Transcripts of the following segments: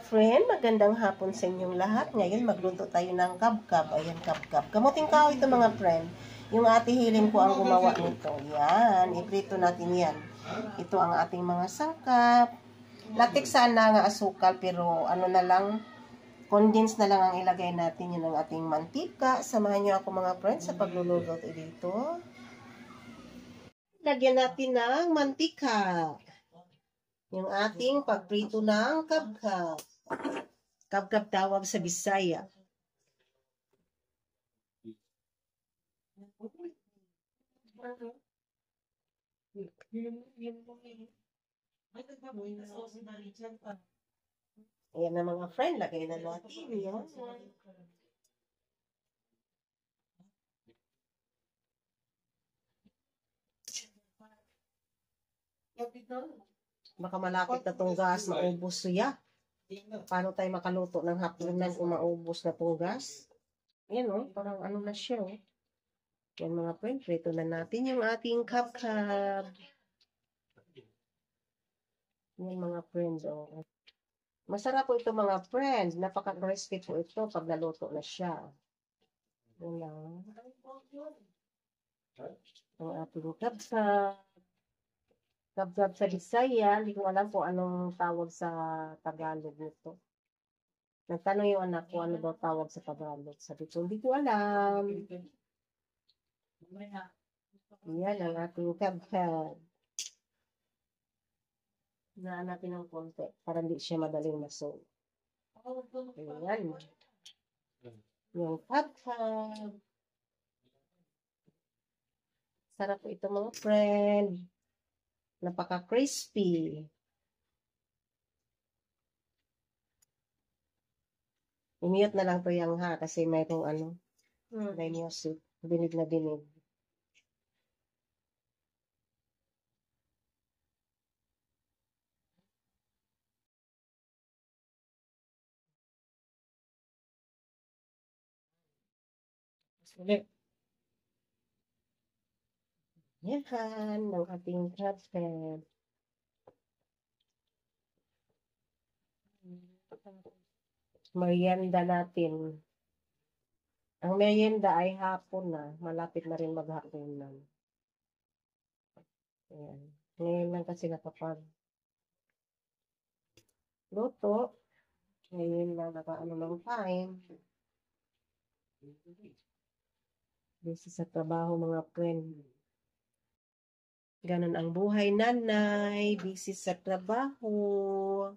Friend, magandang hapon sa inyong lahat. Ngayon magluto tayo ng kabkab. Ayan, kabkab. Kamuting kahoy ito mga friend. Yung ate Hilin ko ang gumawa nito. Yan, iprito natin yan. Ito ang ating mga sangkap. Latik sana nga asukal pero ano na lang, condense na lang ang ilagay natin. Yun ang ating mantika. Samahan nyo ako mga friend sa pagluluto dito. Lagyan natin ng mantika. Yung ating pagprito ng kabkab. Kabkab tawag sa Bisaya. Ayan na mga friend, lagay na natin. Yan. Baka malapit na itong gas, maubos siya. Paano tayo makaluto ng hapunan kung maubos na itong gas? Ayan o, parang ano na siya o. Yan mga friend, prito na natin yung ating kabkab. Yan mga friend o. Masarap po ito mga friend. Napaka-crispy po ito pag naluto na siya. Yan lang. Ang ating kabkab. Kabkab sa Bisaya, hindi ko alam kung anong tawag sa Tagalog nito. Nagtanong yung anak ko, ano daw tawag sa Tagalog. Sabi ko, hindi ko alam. Yan ang ating kabkab. Hinaan natin ng konti para hindi siya madaling masunog. Ayan. Yung kabkab. Sarap ito mga friend. Napaka-crispy. I-mute na lang to yung ha kasi mayroong ano, may music. Binig na binig. Yan ng ating kabkab. Merienda natin. Ang merienda ay hapon na. Malapit na rin maghapunan. Ayan. Ngayon lang kasi nakapag luto. Ngayon lang nakaano ng time. Busy sa trabaho mga friend. Ganon ang buhay nanay. Busy sa trabaho.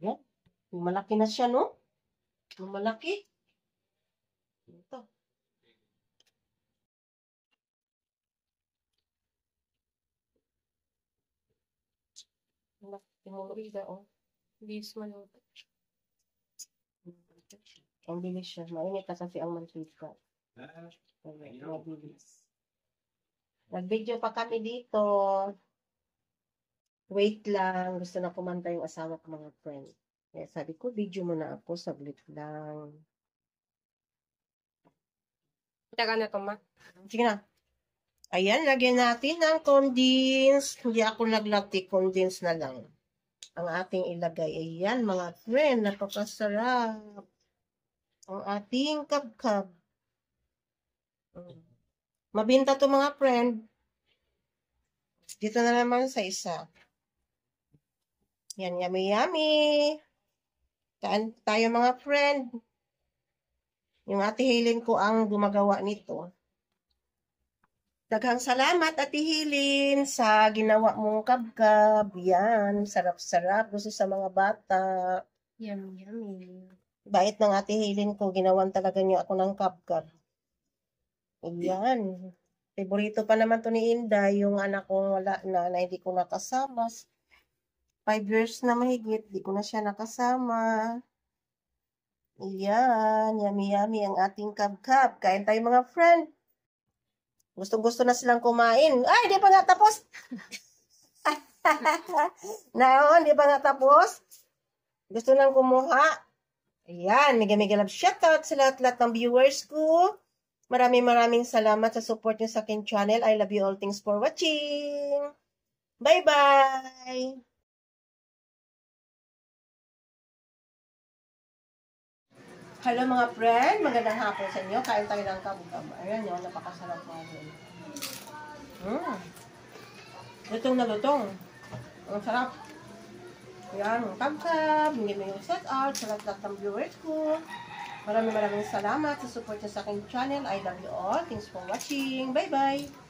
Yan. Malaki na siya, no? Malaki. Ito. Malaki oh. Bilis maluto. Ang bilis siya. Mainit na kasi ang mantika. Mabilis. Nag-video pa kami dito. Wait lang. Gusto na kumanta yung asawa ko mga friend. Kaya sabi ko, video mo na ako. Saglit lang. Taga na to, ma. Sige na. Ayan, lagyan natin ng condense. Hindi ako naglagti, condense na lang. Ang ating ilagay. Ayan, mga friend. Napakasarap. Ang ating kabkab. Mabinta to mga friend. Dito na naman sa isa. Yan, yummy, yummy. Kaan tayo mga friend. Yung ate Hilin ko ang gumagawa nito. Daghang salamat ate Hilin sa ginawa mong kabkab. Yan, sarap-sarap. Gusto sa mga bata. Yummy, yummy. Bait ng ate Hilin ko. Ginawan talaga niya ako ng kabkab. Yan. Favorito pa naman to ni Inday. Yung anak ko wala na hindi ko nakasama. 5 years na mahigit. Di ko na siya nakasama. Yan. Yummy, yummy ang ating kabkab. Kain tayo mga friend. Gustong-gusto na silang kumain. Ay, di pa nga tapos. Na, hindi pa natapos? Gusto nang kumuha? Ayan, mega love shoutout sa lahat-lahat ng viewers ko. Maraming salamat sa support niyo sa aking channel. I love you all. Thanks for watching. Bye-bye! Hello mga friend, magandang hapon sa inyo. Kain tayo ng kabugam. Ayan yun, napakasarap po yun. Lutong na lutong. Ang sarap. Ayan, kabugam. Hindi mo yung set out sa lahat ng viewers ko. Maraming salamat sa support niyo sa aking channel. I love you all. Thanks for watching. Bye-bye!